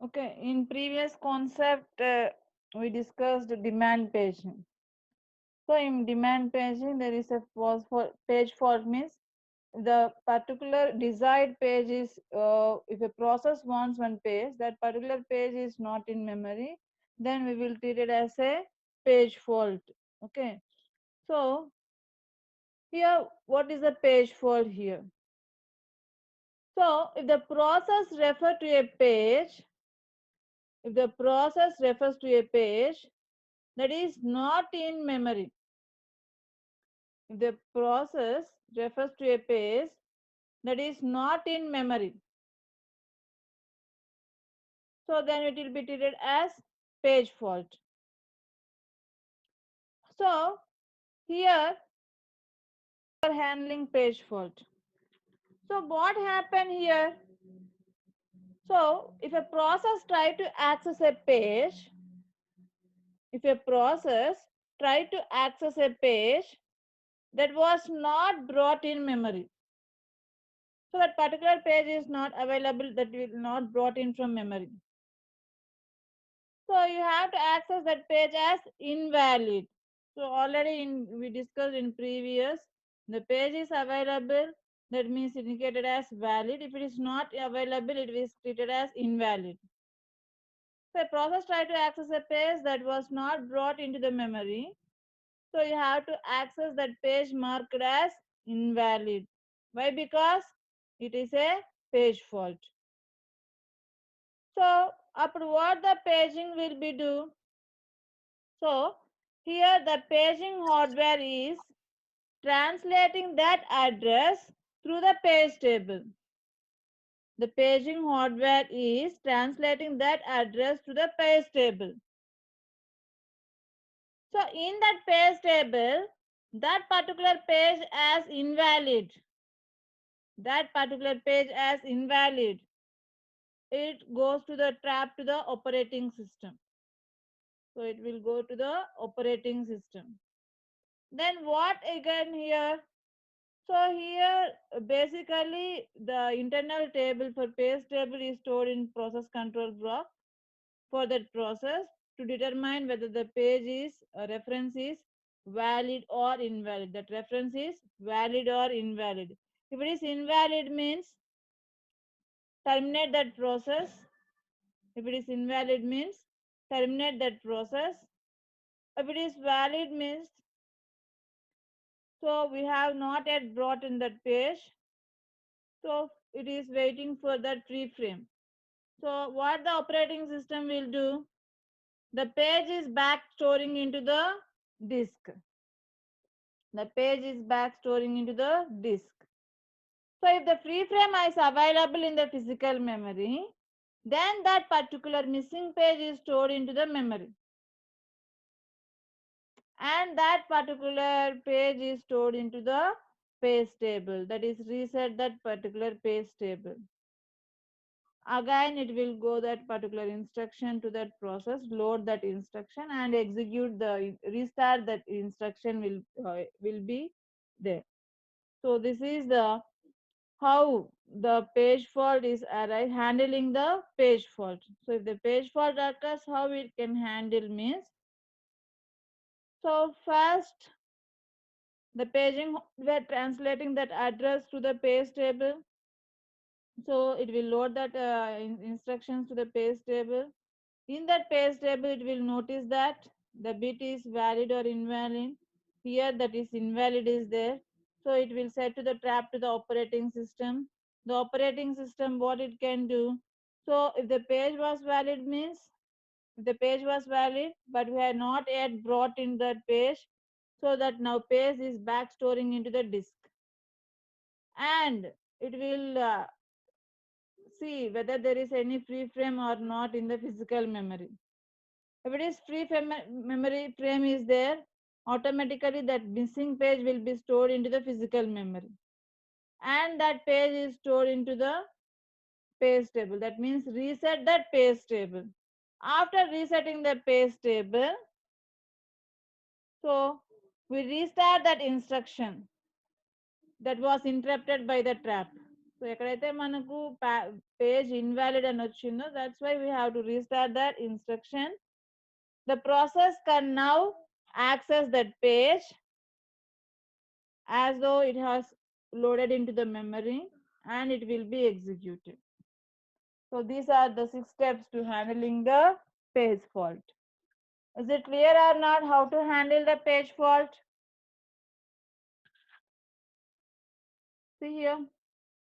Okay, in previous concept, we discussed demand paging. So in demand paging, there is a pause for page fault means the particular desired page is, if a process wants one page, that particular page is not in memory, then we will treat it as a page fault. Okay, so here, what is the page fault here? So if the process refer to a page, if the process refers to a page that is not in memory, if the process refers to a page that is not in memory, so then it will be treated as page fault. So here we are handling page fault. So what happened here? So if a process try to access a page, if a process try to access a page that was not brought in memory, so that particular page is not available, that will not brought in from memory. So you have to access that page as invalid. So already we discussed in previous, the page is available, that means indicated as valid. If it is not available, it is treated as invalid. So a process try to access a page that was not brought into the memory. So you have to access that page marked as invalid. Why? Because it is a page fault. So after what the paging will be do? So here the paging hardware is translating that address through the page table. The paging hardware is translating that address to the page table. So in that page table, that particular page as invalid, that particular page as invalid, it goes to the trap to the operating system. So it will go to the operating system. Then what again here? So here basically the internal table for page table is stored in process control block for that process to determine whether the page is reference is valid or invalid. That reference is valid or invalid. If it is invalid means terminate that process. If it is invalid means terminate that process. If it is valid means, so we have not yet brought in that page, so it is waiting for that free frame. So what the operating system will do, the page is back storing into the disk. The page is back storing into the disk. So if the free frame is available in the physical memory, then that particular missing page is stored into the memory, and that particular page is stored into the page table, that is reset that particular page table. Again it will go that particular instruction to that process, load that instruction and execute the restart, that instruction will be there. So this is the how the page fault is handling the page fault. So if the page fault occurs, how it can handle means, so first the paging, we're translating that address to the page table, so it will load that instructions to the page table. In that page table, it will notice that the bit is valid or invalid. Here, that is invalid is there. So it will set to the trap to the operating system. The operating system, what it can do. So if the page was valid means, if the page was valid, but we have not yet brought in that page, so that now page is back storing into the disk. And it will see whether there is any free frame or not in the physical memory. If it is free memory frame is there, automatically that missing page will be stored into the physical memory. And that page is stored into the page table. That means reset that page table. After resetting the page table, so we restart that instruction that was interrupted by the trap. So ఎక్కడైతే మనకు page invalid అని వచ్చిందో that's why we have to restart that instruction. The process can now access that page as though it has loaded into the memory and it will be executed. So these are the 6 steps to handling the page fault. Is it clear or not how to handle the page fault? See here,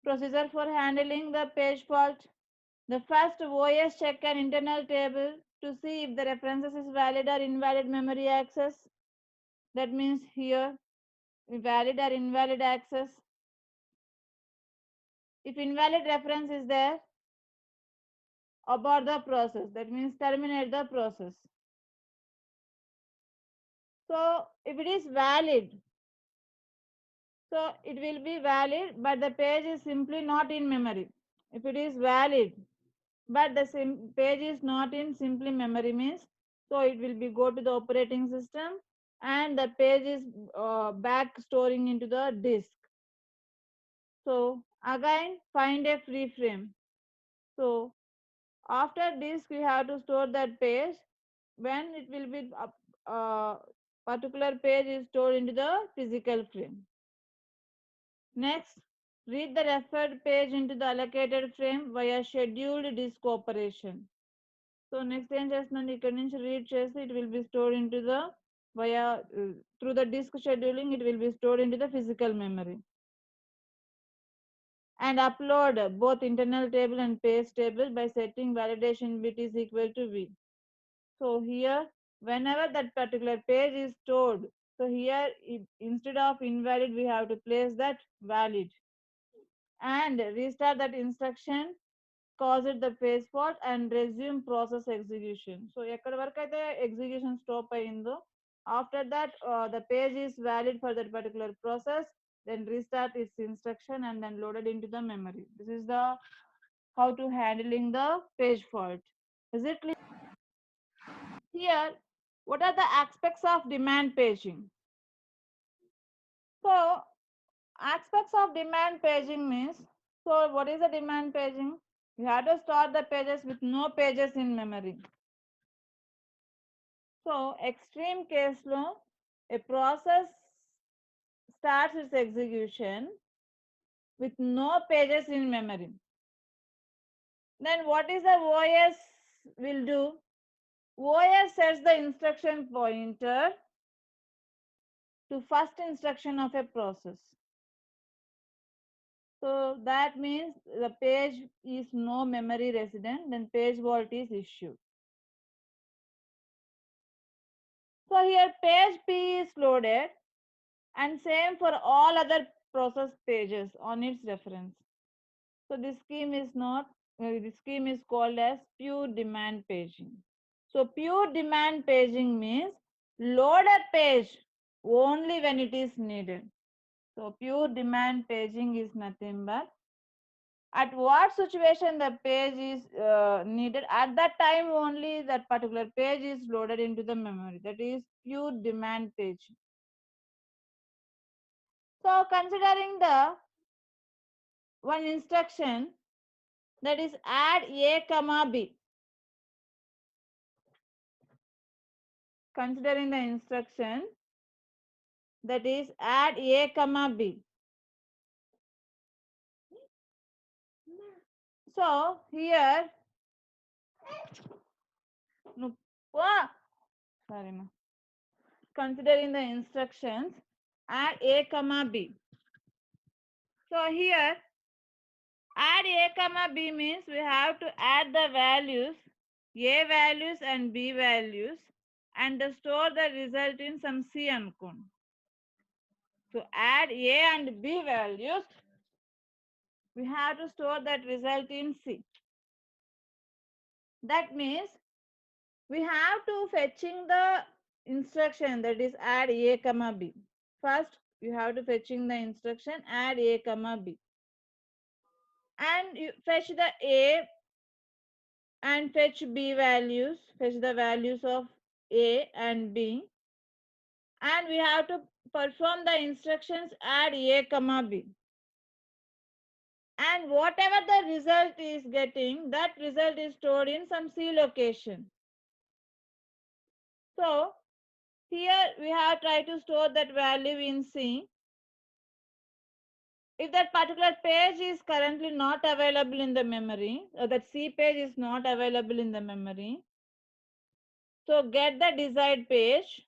procedure for handling the page fault. The first OS check an internal table to see if the references is valid or invalid memory access. That means here valid or invalid access. If invalid reference is there, abort the process. That means terminate the process. So if it is valid, so it will be valid, but the page is simply not in memory. If it is valid, but the page is not in simply memory means, so it will be go to the operating system and the page is back storing into the disk. So again find a free frame. So after disk we have to store that page. When it will be particular page is stored into the physical frame. Next, read the referred page into the allocated frame via scheduled disk operation. So next ఏం చేస్తున్నాను ఇక్కడ నుంచి read చేసి it will be stored into the via through the disk scheduling it will be stored into the physical memory. And upload both internal table and page table by setting validation bit is equal to V. So here whenever that particular page is stored, so here instead of invalid we have to place that valid and restart that instruction, cause it the page fault and resume process execution. So ekkada varaku aithe execution stop ayindo, after that the page is valid for that particular process, then restart its instruction and then loaded into the memory. This is the how to handling the page fault. Is it clear? Here, what are the aspects of demand paging? So, aspects of demand paging means, so what is the demand paging? You have to start the pages with no pages in memory. So, extreme case lo, a process starts its execution with no pages in memory. Then what is the OS will do? OS sets the instruction pointer to first instruction of a process. So that means the page is no memory resident, then page vault is issued. So here page P is loaded and same for all other process pages on its reference. So this scheme is not, this scheme is called as pure demand paging. So pure demand paging means load a page only when it is needed. So pure demand paging is nothing but at what situation the page is needed, at that time only that particular page is loaded into the memory. That is pure demand page. So considering the one instruction that is add a comma b, considering the instruction that is add a comma b. So here no, sorry ma, considering the instructions add a comma b. So here add a comma b means we have to add the values a values and b values and store the result in some c ankon. So add a and b values, we have to store that result in c. That means we have to fetching the instruction that is add a comma b. First you have to fetching the instruction add a comma b and you fetch the a and fetch b values, fetch the values of a and b, and we have to perform the instructions add a comma b. and whatever the result is getting, that result is stored in some C location. So here we have tried to store that value in C. If that particular page is currently not available in the memory, or that C page is not available in the memory, so get the desired page,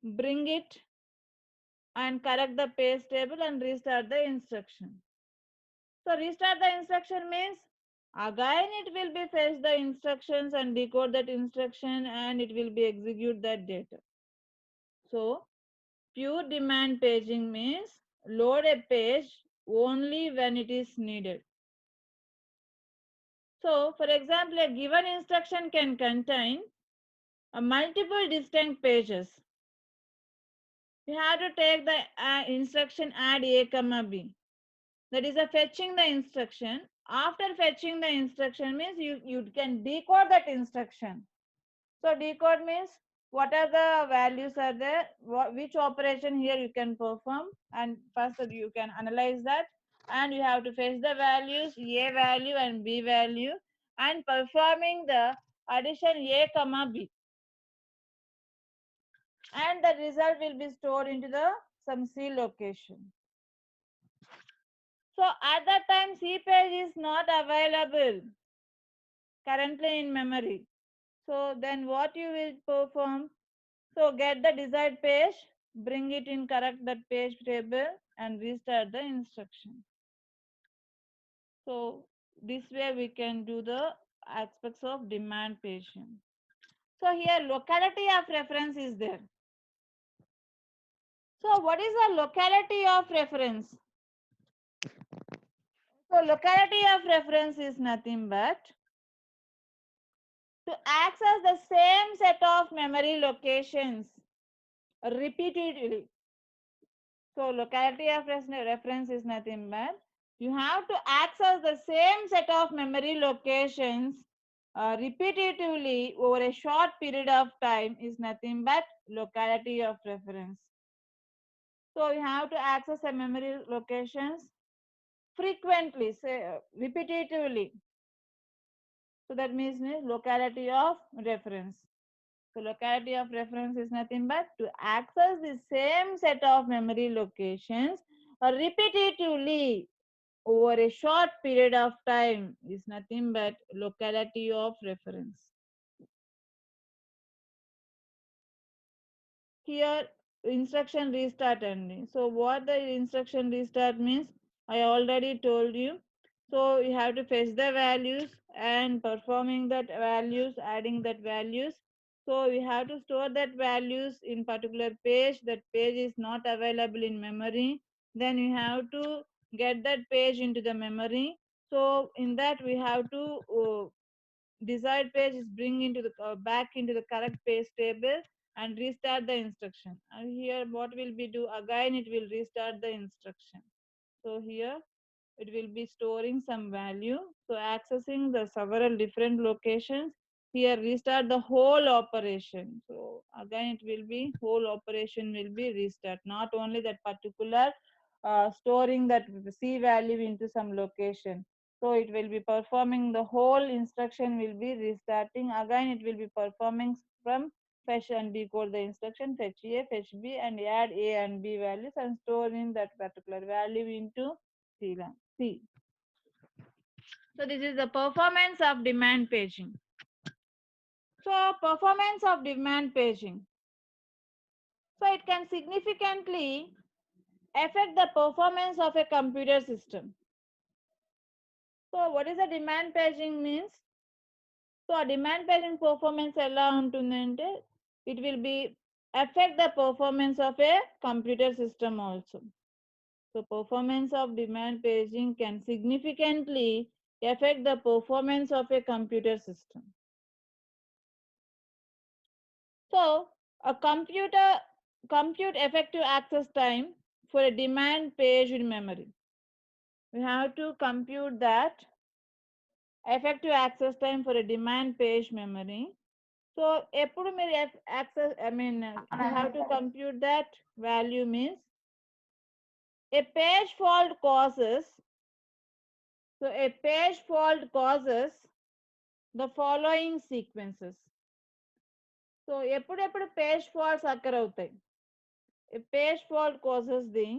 bring it and correct the page table and restart the instruction. So restart the instruction means again it will be fetch the instructions and decode that instruction and it will be execute that data. So pure demand paging means load a page only when it is needed. So for example, a given instruction can contain multiple distinct pages. You have to take the instruction add a comma b. That is a fetching the instruction. After fetching the instruction means you can decode that instruction. So decode means what are the values are there, which operation here you can perform, and first you can analyze that, and you have to fetch the values a value and b value and performing the addition a comma b, and the result will be stored into the some C location. So at that time C page is not available currently in memory. So then what you will perform? So get the desired page, bring it in correct that page table and restart the instruction. So this way we can do the aspects of demand paging. So here locality of reference is there. So what is the locality of reference? So locality of reference is nothing but to access the same set of memory locations repeatedly. So locality of reference is nothing but you have to access the same set of memory locations repetitively over a short period of time is nothing but locality of reference. So you have to access a memory locations frequently, say repetitively. So that means locality of reference. So locality of reference is nothing but to access the same set of memory locations repetitively over a short period of time is nothing but locality of reference. Here instruction restart only. So what the instruction restart means I already told you. So you have to fetch the values and performing that values, adding that values. So we have to store that values in particular page. That page is not available in memory. Then you have to get that page into the memory. So in that we have to desired page is bring into the back into the correct page table and restart the instruction, and here what will be do again it will restart the instruction. So here it will be storing some value, so accessing the several different locations. Here restart the whole operation, so again it will be whole operation will be restart, not only that particular storing that C value into some location. So it will be performing the whole instruction will be restarting. Again it will be performing from fetch and decode the instruction, fetch A, fetch B and add A and B values and store in that particular value into C. So this is the performance of demand paging. So performance of demand paging. So it can significantly affect the performance of a computer system. So what is a demand paging means? So a demand paging performance ఎలా ఉంటుందంటే it will be affect the performance of a computer system also. So performance of demand paging can significantly affect the performance of a computer system. So a computer compute effective access time for a demand page in memory. We have to compute that effective access time for a demand page memory. So ఎప్పుడు మీరు access I mean you have to compute that value means a page fault causes So a page fault causes the following sequences. So ఎప్పుడెప్పుడు page faults అక్కర్ అవుతాయి? A page fault causes the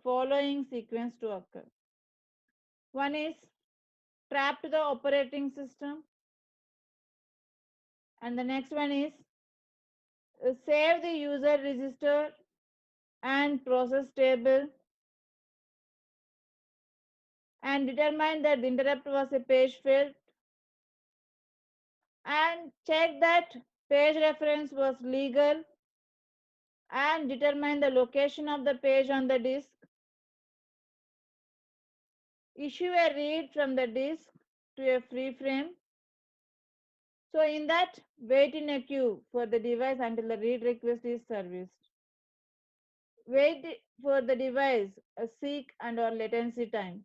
following sequence to occur. One is trap to the operating system, and the next one is save the user register and process table and determine that the interrupt was a page failed and check that page reference was legal and determine the location of the page on the disk. Issue a read from the disk to a free frame. So in that, wait in a queue for the device until the read request is serviced. Wait for the device, seek and or latency time,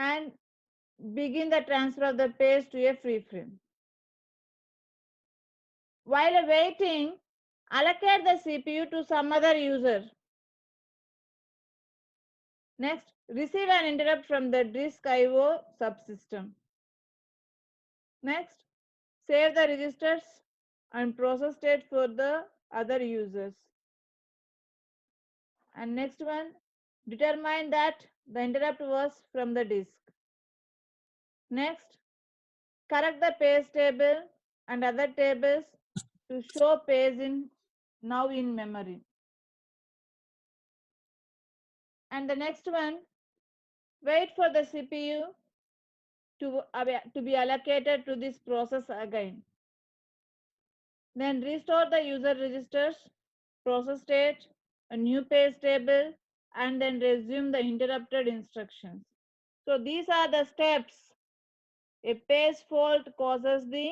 and begin the transfer of the page to a free frame. While waiting, allocate the CPU to some other user. Next, receive an interrupt from the disk IO subsystem. Next, save the registers and process state for the other users. And next one, determine that the interrupt was from the disk. Next, correct the page table and other tables to show page in now in memory. And the next one, wait for the CPU to be allocated to this process again. Then restore the user registers, process state, a new page table, and then resume the interrupted instructions. So these are the steps. A page fault causes the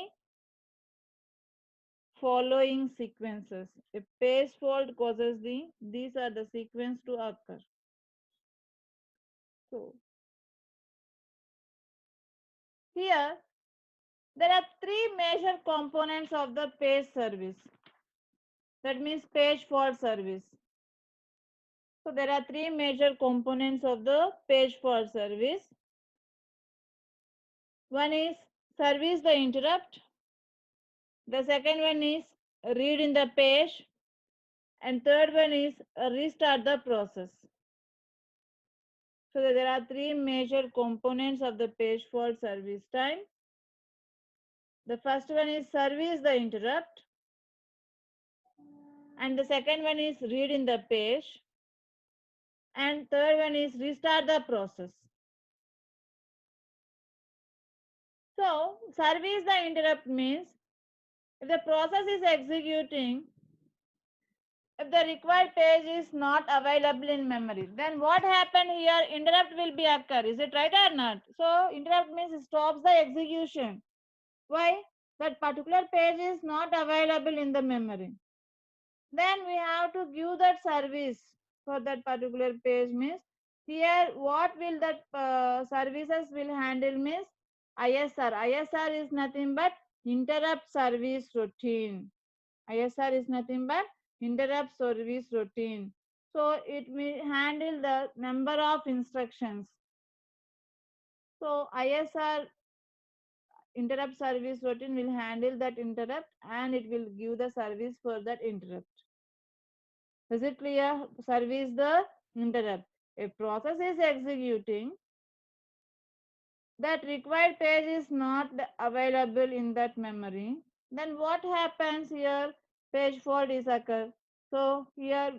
following sequences. A page fault causes these are the sequence to occur. So here there are three major components of the page service. That means page fault service. So there are three major components of the page fault service. One is service the interrupt. The second one is read in the page. And third one is restart the process. So there are three major components of the page fault service time. The first one is service the interrupt. And the second one is read in the page. And third one is restart the process. So service the interrupt means if the process is executing, if the required page is not available in memory, then what happened here? Interrupt will be occur. Is it right or not? So interrupt means it stops the execution. Why? That particular page is not available in the memory. Then we have to give that service for that particular page means here what will that services will handle means ISR. ISR is nothing but interrupt service routine. ISR is nothing but interrupt service routine. So it will handle the number of instructions. So ISR interrupt service routine will handle that interrupt and it will give the service for that interrupt. Is it clear? Service the interrupt. If process is executing, that required page is not available in that memory, then what happens here? Page fault is occur. So here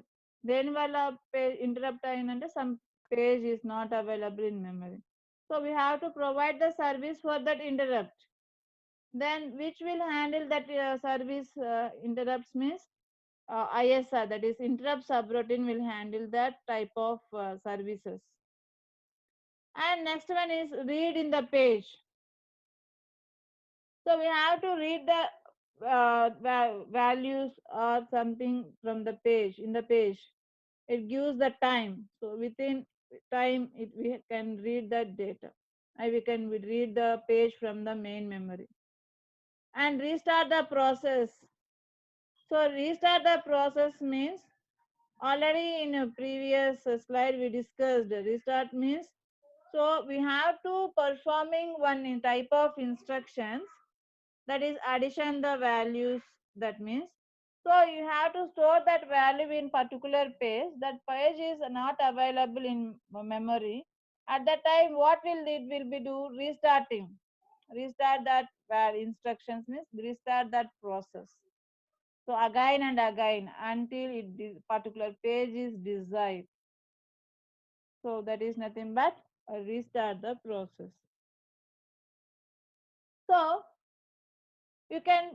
then while page interrupt and some page is not available in memory. So we have to provide the service for that interrupt. Then which will handle that service interrupts means ISR, that is interrupt subroutine will handle that type of services. And next one is read in the page. So we have to read the values or something from the page. In the page, it gives the time. So within time, we can read that data. And we can read the page from the main memory. And restart the process. So restart the process means already in a previous slide we discussed restart means So we have to performing one type of instructions, that is addition the values. That means, so you have to store that value in particular page. That page is not available in memory. At that time, what will be do? Restarting. Restart that instructions means restart that process. So again and again until particular page is desired. So that is nothing but restart the process. So you can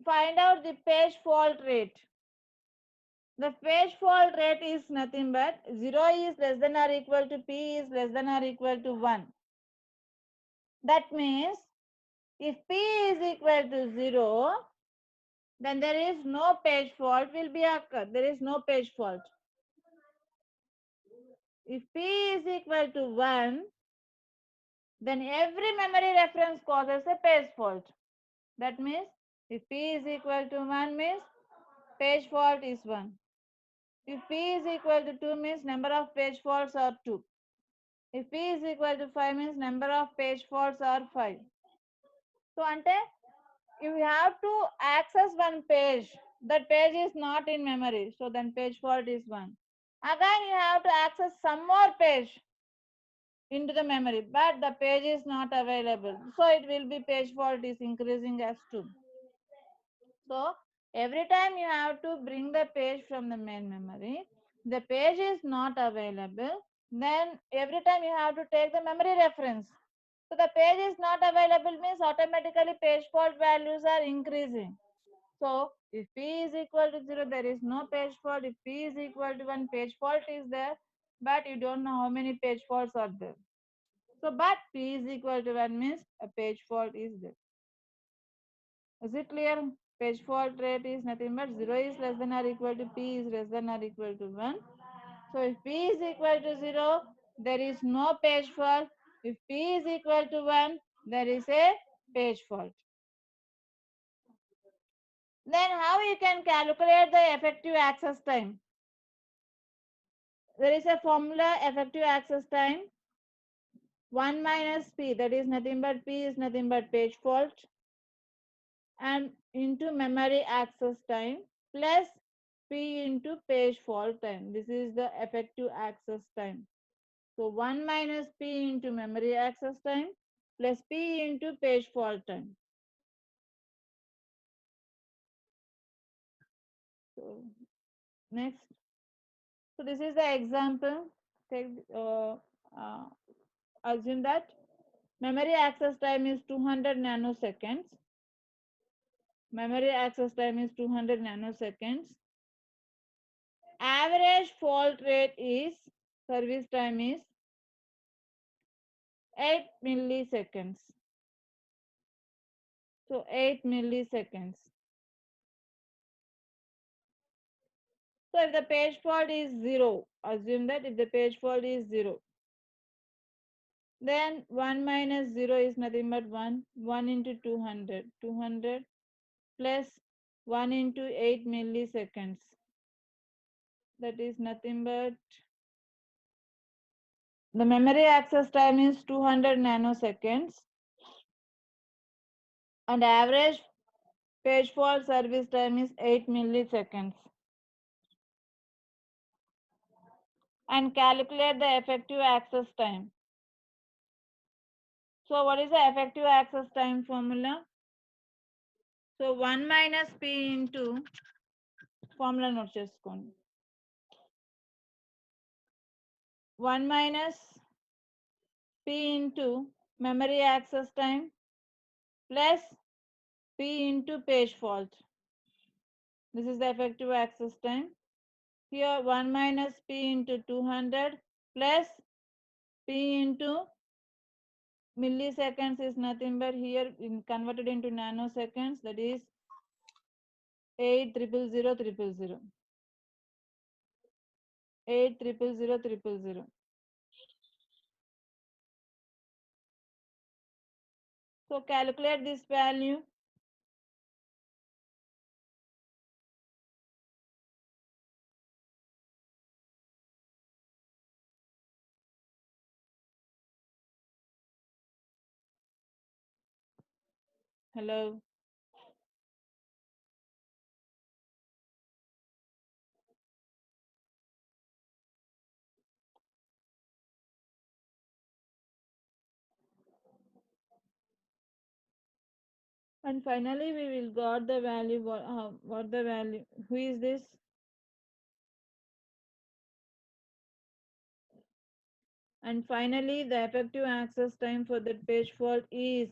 find out the page fault rate. The page fault rate is nothing but 0 is less than or equal to p is less than or equal to 1. That means if p is equal to 0, then there is no page fault will be occur. There is no page fault. If p is equal to 1, then every memory reference causes a page fault. That means if p is equal to 1 means page fault is 1. If p is equal to 2 means number of page faults are 2. If p is equal to 5 means number of page faults are 5. So ante you have to access one page. That page is not in memory. So then page fault is 1. Again you have to access some more page into the memory, but the page is not available. So it will be page fault is increasing as 2. So every time you have to bring the page from the main memory, the page is not available. Then every time you have to take the memory reference. So the page is not available means automatically page fault values are increasing. So if p is equal to 0, there is no page fault. If p is equal to 1, page fault is there, but you don't know how many page faults are there. So but p is equal to 1 means a page fault is there. Is it clear? Page fault rate is nothing but 0 is less than or equal to p is less than or equal to 1. So if p is equal to 0, there is no page fault. If p is equal to 1, there is a page fault. Then how you can calculate the effective access time? There is a formula effective access time 1 minus p, that is nothing but p is nothing but page fault, and into memory access time plus p into page fault time. This is the effective access time. So 1 minus p into memory access time plus p into page fault time. So next, so this is the example. Take assume that memory access time is 200 nanoseconds. Memory access time is 200 nanoseconds. Average fault rate is, service time is 8 milliseconds. So 8 milliseconds. So if the page fault is 0, assume that if the page fault is 0, then 1 minus 0 is nothing but 1. 1 into 200. 200 plus 1 into 8 milliseconds. That is nothing but, the memory access time is 200 nanoseconds and average page fault service time is 8 milliseconds. And calculate the effective access time. So what is the effective access time formula? So 1 minus p into formula note చేసుకోండి. 1 minus p into memory access time plus p into page fault. This is the effective access time. Here 1 minus p into 200 plus p into milliseconds is nothing but here converted into nanoseconds, that is 8,000,000. 8,000,000. So calculate this value. Hello. And finally, we will got the value. What the value? Who is this? And finally, the effective access time for that page fault is.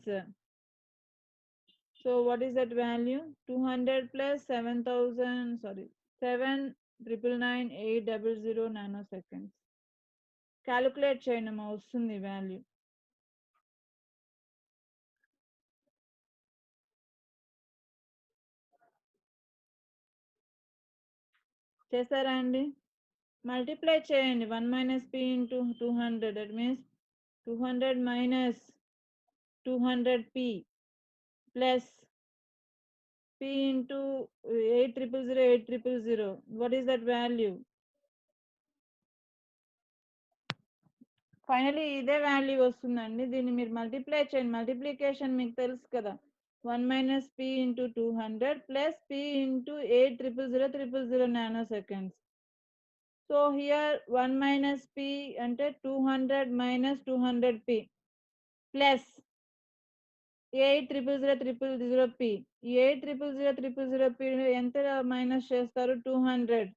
So what is that value? 200 plus 7,000. Sorry, 7,999,800 nanoseconds. Calculate చేయనమ్మా వస్తుంది value. చేస్తారా అండి? Multiply చేయండి 1 minus p into 200, that means 200 minus 200p plus p into 8,000,8,000. What is that value? Finally ఇదే value వస్తుందండి. దీన్ని మీరు multiply చేయండి. Multiplication మీకు తెలుసు కదా, 1 minus p into 200 plus p into 8,000,000 nano seconds. So here 1 minus p అంటే 200 minus 200p ప్లస్ 8,000,000p. ఈ 8,000,000p ఎంత మైనస్ చేస్తారు? 200.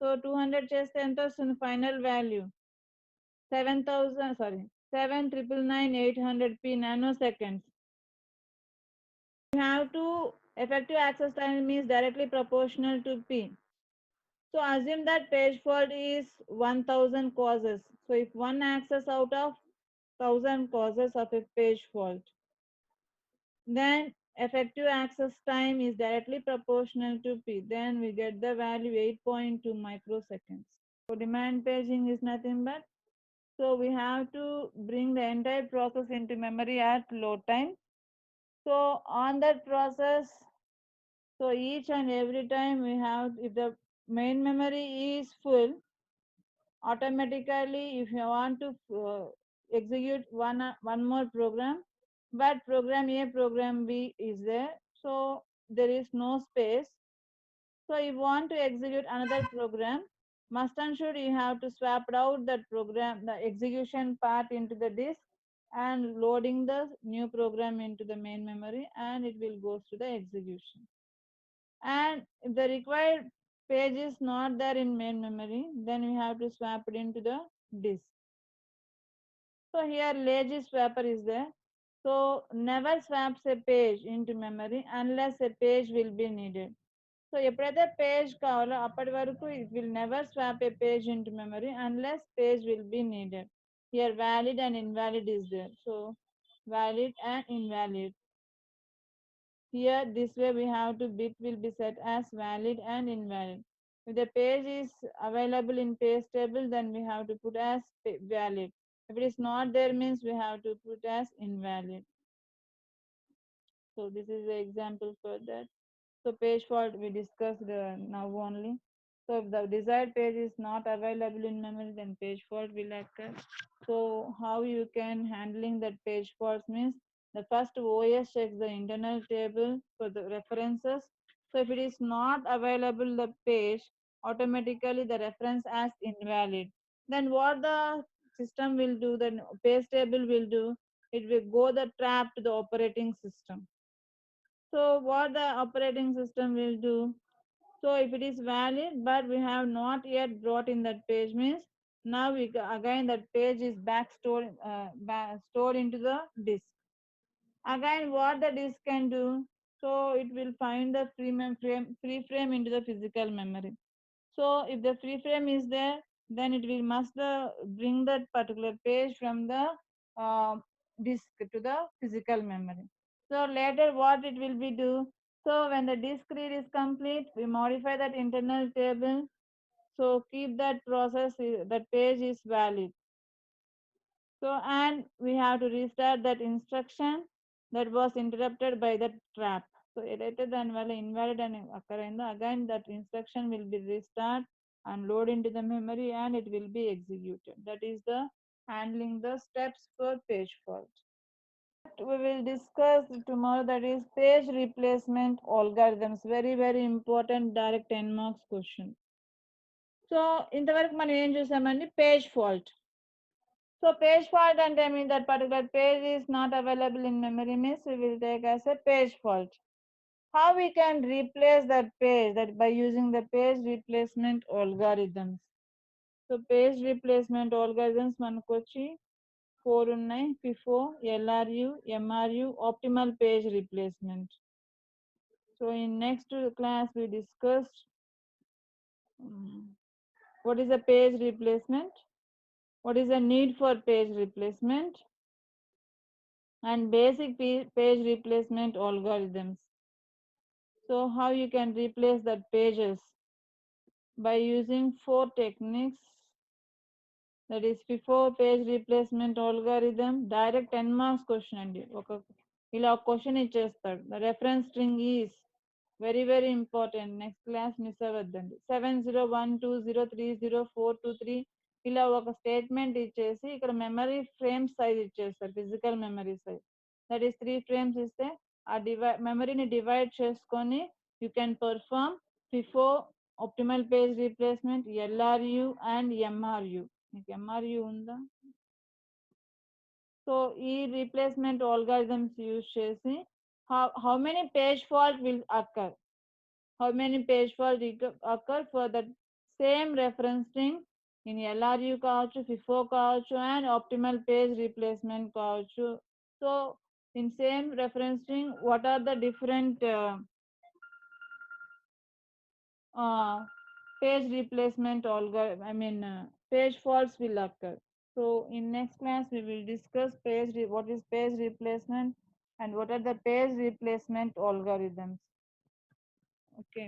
సో 200 చేస్తే ఎంత వస్తుంది final value? 7,000, sorry, 7,999,800p nanoseconds. You have to effective access time is directly proportional to p. So assume that page fault is 1,000 causes. So if one access out of 1,000 causes of a page fault, then effective access time is directly proportional to p. Then we get the value 8.2 microseconds. So demand paging is nothing but, so we have to bring the entire process into memory at load time. So on that process, so each and every time we have, if the main memory is full, automatically if you want to execute one more program, but program A, program B is there, so there is no space. So if you want to execute another program, must and should you have to swap out that program, the execution part into the disk, and loading the new program into the main memory, and it will go through the execution. And if the required page is not there in main memory, then we have to swap it into the disk. So here lazy swapper is there. So never swaps a page into memory unless a page will be needed. So ఎప్పుడైతే page కావాలో అప్పటి వరకు it will never swap a page into memory unless page will be needed. Here valid and invalid is there. So valid and invalid. Here this way we have to bit will be set as valid and invalid. If the page is available in page table, then we have to put as valid. If it is not there, means we have to put as invalid. So this is the example for that. So page fault we discussed now only. So if the desired page is not available in memory, then page fault will occur. So how you can handling that page faults means, the first OS checks the internal table for the references. So if it is not available the page, automatically the reference as invalid. Then what the system will do, the page table will do, it will go the trap to the operating system. So what the operating system will do? So if it is valid, but we have not yet brought in that page, means now we again that page is stored into the disk. Again, what the disk can do? So it will find the free frame into the physical memory. So if the free frame is there, then it will must bring that particular page from the uh, disk to the physical memory. So later what it will be do? So when the disk read is complete, we modify that internal table. So keep that process, that page is valid. So and we have to restart that instruction that was interrupted by that trap. So ఏదైతే దానివల్ల invalid అని అక్కరైందో, again that instruction will be restart and load into the memory and it will be executed. That is the handling the steps for page fault. we will discuss tomorrow, that is page replacement algorithms. Very important direct 10 marks question. So ఇంతవరకు మనం ఏం చూసామండి, page fault. So page fault అంటే mean that particular page is not available in memory means we will take as a page fault. How we can replace that page, that by using the page replacement algorithms. So page replacement algorithms మనకు వచ్చి 4 ఉన్నాయి: FIFO, LRU, MRU, optimal page replacement. So in next class we discussed what is a page replacement, what is the need for page replacement, and basic page replacement algorithms. So how you can replace that pages by using 4 techniques, that is FIFO page replacement algorithm. Direct 10 marks question అండి. ఇలా ఒక question ఇచ్చేస్తాడు. The reference string is very important. Next class miss అవ్వద్దండి. 7012030423 ఇలా ఒక statement ఇచ్చేసి ఇక్కడ memory frame size ఇచ్చేస్తారు, physical memory size. That is 3 frames ఇస్తే ఆ మెమరీని డివైడ్ చేసుకొని you can perform FIFO, optimal page replacement, LRU and MRU. మీకు MRU ఉందా? సో ఈ రీప్లేస్మెంట్ ఆల్గారిథమ్స్ యూజ్ చేసి how many page fault will occur, how many page fault occur for the same reference string in LRU కావచ్చు, FIFO కావచ్చు, and optimal page replacement కావచ్చు. So in same reference string, what are the different page replacement page faults will occur. So in next class we will discuss what is page replacement and what are the page replacement algorithms. Okay.